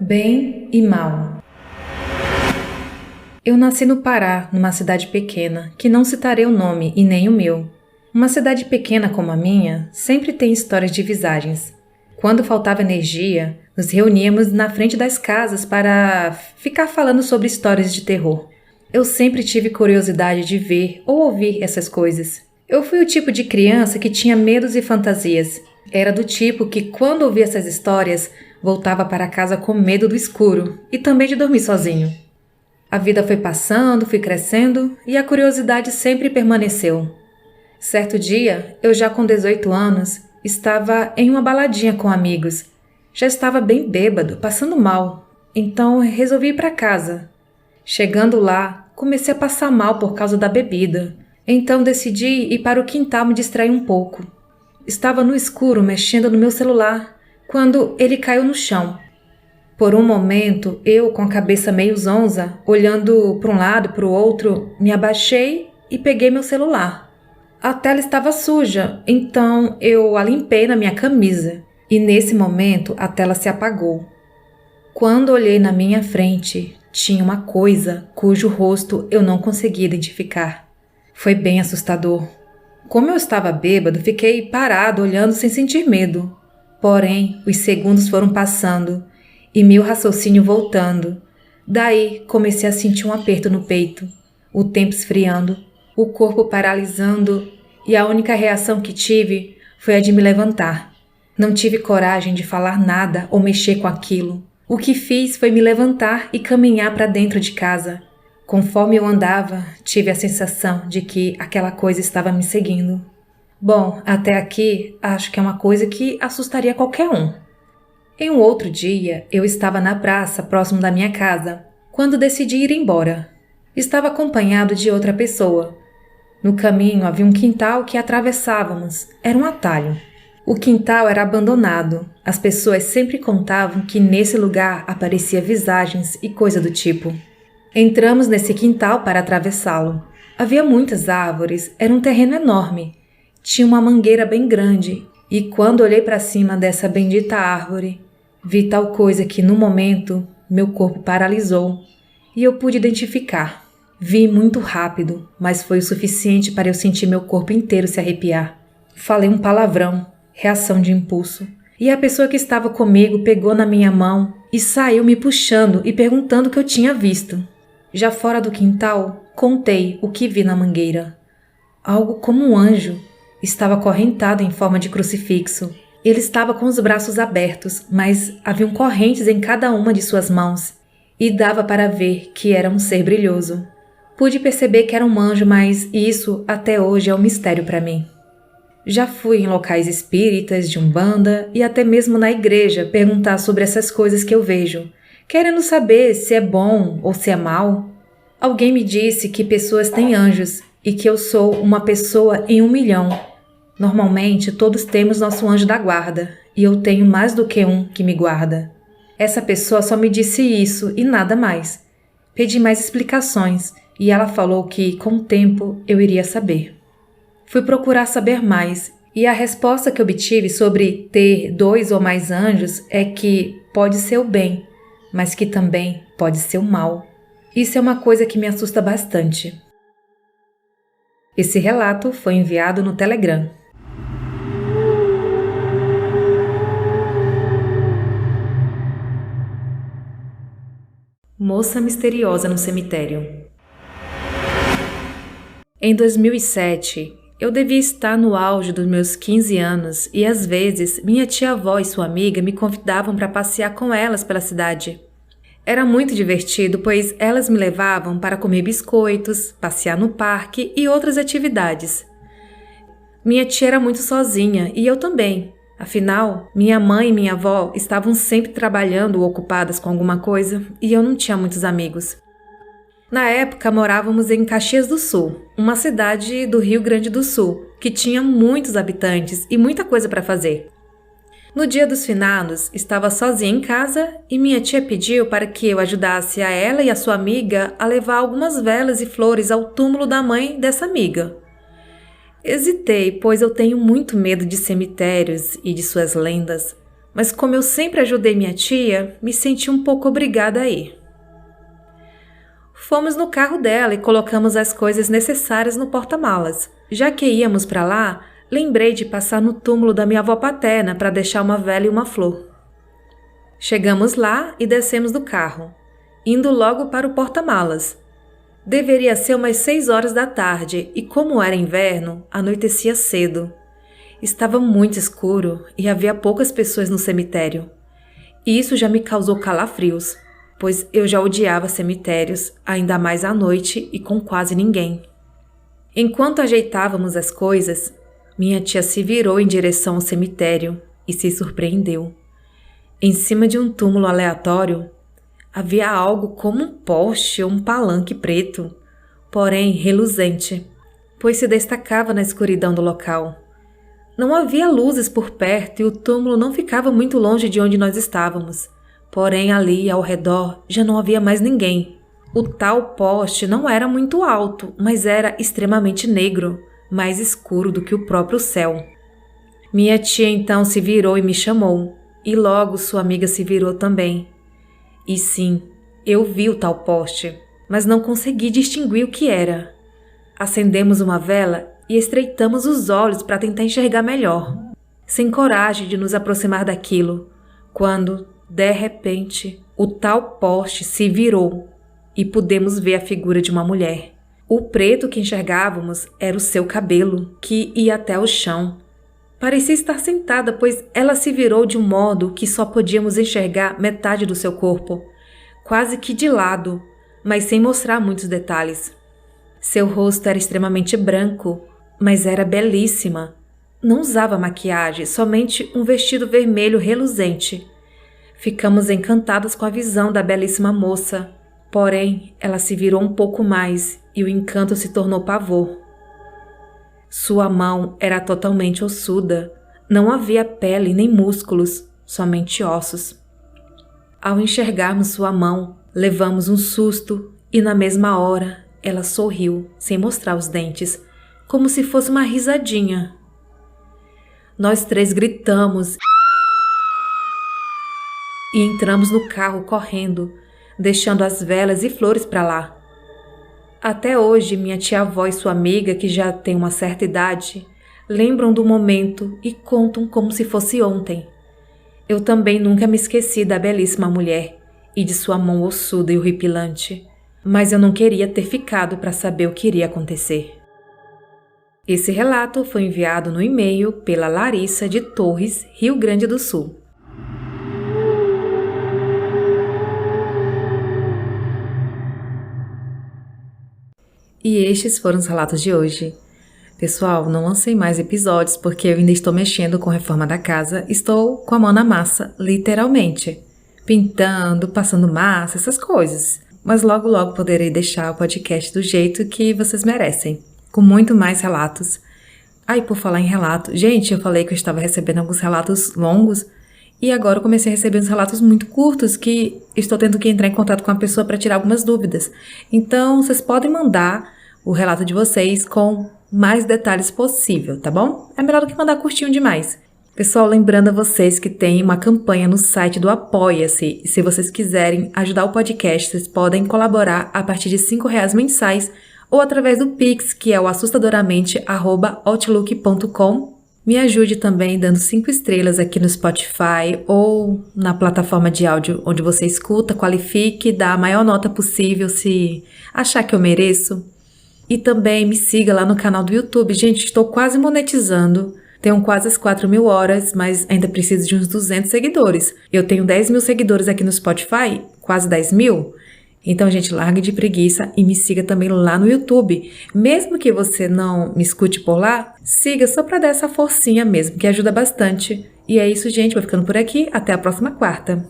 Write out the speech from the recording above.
Bem e mal. Eu nasci no Pará, numa cidade pequena, que não citarei o nome e nem o meu. Uma cidade pequena como a minha sempre tem histórias de visagens. Quando faltava energia, nos reuníamos na frente das casas para ficar falando sobre histórias de terror. Eu sempre tive curiosidade de ver ou ouvir essas coisas. Eu fui o tipo de criança que tinha medos e fantasias. Era do tipo que, quando ouvia essas histórias, voltava para casa com medo do escuro e também de dormir sozinho. A vida foi passando, fui crescendo e a curiosidade sempre permaneceu. Certo dia, eu já com 18 anos, estava em uma baladinha com amigos. Já estava bem bêbado, passando mal, então resolvi ir para casa. Chegando lá, comecei a passar mal por causa da bebida, então decidi ir para o quintal me distrair um pouco. Estava no escuro mexendo no meu celular, quando ele caiu no chão. Por um momento, eu, com a cabeça meio zonza, olhando para um lado e para o outro, me abaixei e peguei meu celular. A tela estava suja, então eu a limpei na minha camisa e nesse momento a tela se apagou. Quando olhei na minha frente, tinha uma coisa cujo rosto eu não conseguia identificar. Foi bem assustador. Como eu estava bêbado, fiquei parado olhando sem sentir medo. Porém, os segundos foram passando e meu raciocínio voltando. Daí, comecei a sentir um aperto no peito, o tempo esfriando, o corpo paralisando e a única reação que tive foi a de me levantar. Não tive coragem de falar nada ou mexer com aquilo. O que fiz foi me levantar e caminhar para dentro de casa. Conforme eu andava, tive a sensação de que aquela coisa estava me seguindo. Bom, até aqui acho que é uma coisa que assustaria qualquer um. Em um outro dia, eu estava na praça próximo da minha casa, quando decidi ir embora. Estava acompanhado de outra pessoa. No caminho havia um quintal que atravessávamos, era um atalho. O quintal era abandonado, as pessoas sempre contavam que nesse lugar aparecia visagens e coisa do tipo. Entramos nesse quintal para atravessá-lo. Havia muitas árvores, era um terreno enorme. Tinha uma mangueira bem grande e quando olhei para cima dessa bendita árvore, vi tal coisa que no momento meu corpo paralisou e eu pude identificar. Vi muito rápido, mas foi o suficiente para eu sentir meu corpo inteiro se arrepiar. Falei um palavrão, reação de impulso, e a pessoa que estava comigo pegou na minha mão e saiu me puxando e perguntando o que eu tinha visto. Já fora do quintal, contei o que vi na mangueira. Algo como um anjo. Estava acorrentado em forma de crucifixo. Ele estava com os braços abertos, mas haviam correntes em cada uma de suas mãos, e dava para ver que era um ser brilhoso. Pude perceber que era um anjo, mas isso até hoje é um mistério para mim. Já fui em locais espíritas, de umbanda e até mesmo na igreja perguntar sobre essas coisas que eu vejo, querendo saber se é bom ou se é mal. Alguém me disse que pessoas têm anjos e que eu sou uma pessoa em 1 milhão. Normalmente todos temos nosso anjo da guarda e eu tenho mais do que um que me guarda. Essa pessoa só me disse isso e nada mais. Pedi mais explicações e ela falou que com o tempo eu iria saber. Fui procurar saber mais e a resposta que obtive sobre ter 2 ou mais anjos é que pode ser o bem, mas que também pode ser o mal. Isso é uma coisa que me assusta bastante. Esse relato foi enviado no Telegram. Moça misteriosa no cemitério. Em 2007, eu devia estar no auge dos meus 15 anos e às vezes minha tia-avó e sua amiga me convidavam para passear com elas pela cidade. Era muito divertido, pois elas me levavam para comer biscoitos, passear no parque e outras atividades. Minha tia era muito sozinha e eu também. Afinal, minha mãe e minha avó estavam sempre trabalhando ou ocupadas com alguma coisa e eu não tinha muitos amigos. Na época, morávamos em Caxias do Sul, uma cidade do Rio Grande do Sul, que tinha muitos habitantes e muita coisa para fazer. No dia dos finados, estava sozinha em casa e minha tia pediu para que eu ajudasse a ela e a sua amiga a levar algumas velas e flores ao túmulo da mãe dessa amiga. Hesitei, pois eu tenho muito medo de cemitérios e de suas lendas. mas como eu sempre ajudei minha tia, me senti um pouco obrigada a ir. Fomos no carro dela e colocamos as coisas necessárias no porta-malas. Já que íamos para lá, lembrei de passar no túmulo da minha avó paterna para deixar uma vela e uma flor. Chegamos lá e descemos do carro, indo logo para o porta-malas. Deveria ser umas 6 horas da tarde e, como era inverno, anoitecia cedo. Estava muito escuro e havia poucas pessoas no cemitério. E isso já me causou calafrios, pois eu já odiava cemitérios, ainda mais à noite e com quase ninguém. Enquanto ajeitávamos as coisas, minha tia se virou em direção ao cemitério e se surpreendeu. Em cima de um túmulo aleatório, havia algo como um poste ou um palanque preto, porém reluzente, pois se destacava na escuridão do local. Não havia luzes por perto e o túmulo não ficava muito longe de onde nós estávamos. Porém, ali, ao redor, já não havia mais ninguém. O tal poste não era muito alto, mas era extremamente negro, mais escuro do que o próprio céu. Minha tia então se virou e me chamou, e logo sua amiga se virou também. E sim, eu vi o tal poste, mas não consegui distinguir o que era. Acendemos uma vela e estreitamos os olhos para tentar enxergar melhor, sem coragem de nos aproximar daquilo, quando, de repente, o tal poste se virou e pudemos ver a figura de uma mulher. O preto que enxergávamos era o seu cabelo, que ia até o chão. Parecia estar sentada, pois ela se virou de um modo que só podíamos enxergar metade do seu corpo, quase que de lado, mas sem mostrar muitos detalhes. Seu rosto era extremamente branco, mas era belíssima. Não usava maquiagem, somente um vestido vermelho reluzente. Ficamos encantados com a visão da belíssima moça, porém ela se virou um pouco mais e o encanto se tornou pavor. Sua mão era totalmente ossuda, não havia pele nem músculos, somente ossos. Ao enxergarmos sua mão, levamos um susto e na mesma hora ela sorriu, sem mostrar os dentes, como se fosse uma risadinha. Nós 3 gritamos e entramos no carro correndo, deixando as velas e flores para lá. Até hoje, minha tia-avó e sua amiga, que já tem uma certa idade, lembram do momento e contam como se fosse ontem. Eu também nunca me esqueci da belíssima mulher e de sua mão ossuda e horripilante, mas eu não queria ter ficado para saber o que iria acontecer. Esse relato foi enviado no e-mail pela Larissa de Torres, Rio Grande do Sul. E estes foram os relatos de hoje. Pessoal, não lancei mais episódios porque eu ainda estou mexendo com a reforma da casa, estou com a mão na massa, literalmente. Pintando, passando massa, essas coisas. Mas logo logo poderei deixar o podcast do jeito que vocês merecem, com muito mais relatos. E por falar em relato, gente, eu falei que eu estava recebendo alguns relatos longos e agora eu comecei a receber uns relatos muito curtos que estou tendo que entrar em contato com a pessoa para tirar algumas dúvidas. Então, vocês podem mandar o relato de vocês com mais detalhes possível, tá bom? É melhor do que mandar curtinho demais. Pessoal, lembrando a vocês que tem uma campanha no site do Apoia-se. E se vocês quiserem ajudar o podcast, vocês podem colaborar a partir de R$5 mensais ou através do Pix, que é o assustadoramente@outlook.com. Me ajude também dando 5 estrelas aqui no Spotify ou na plataforma de áudio onde você escuta, qualifique, dá a maior nota possível se achar que eu mereço. E também me siga lá no canal do YouTube. Gente, estou quase monetizando. Tenho quase as 4.000 horas, mas ainda preciso de uns 200 seguidores. Eu tenho 10.000 seguidores aqui no Spotify, quase 10.000. Então, gente, largue de preguiça e me siga também lá no YouTube. Mesmo que você não me escute por lá, siga só para dar essa forcinha mesmo, que ajuda bastante. E é isso, gente. Vou ficando por aqui. Até a próxima quarta.